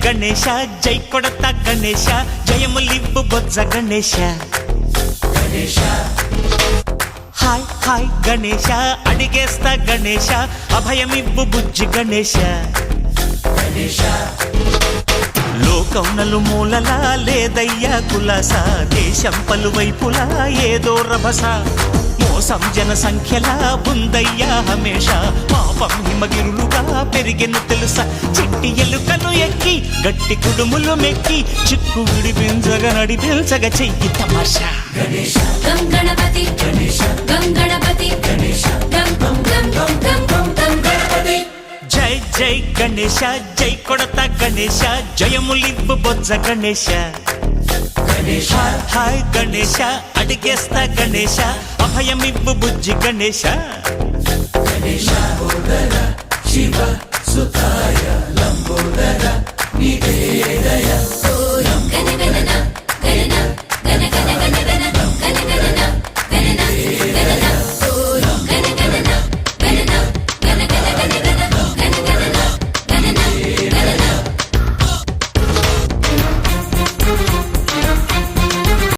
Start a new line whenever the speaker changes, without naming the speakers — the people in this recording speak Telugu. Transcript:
గణేశ జై కొడత గణేశ జయములివ్వు బొజ్జ గణేశ హాయ్ హాయ్ గణేశ అడిగేస్తా గణేశ అభయమివ్వు బుజ్జి గణేశ లోకం నలుమూలలా లేదయ్యా కులాస దేశం పలువైపులా ఏదో రభస మోసం జన సంఖ్యలా ఉందయ్యా హమేష పాపం హిమగిరులుగా పెరిగెను తెలుసా చిట్టి ఎలుకను ఎక్కి గట్టి కుడుములు మెక్కి చిక్కు విడిపించగా నడిపించగా చెయ్యి తమాషా
గం గణపతి గం గణపతి గం గం గం గం గం గణపతి
జై జై గణేశ జై కొడత గణేశ జయములివ్వు బొజ్జ గణేశ హాయ్ గణేశ అడిగేస్తా గణేశ అభయమివ్వు బుజ్జి గణేశ
శివ సుతాయ లం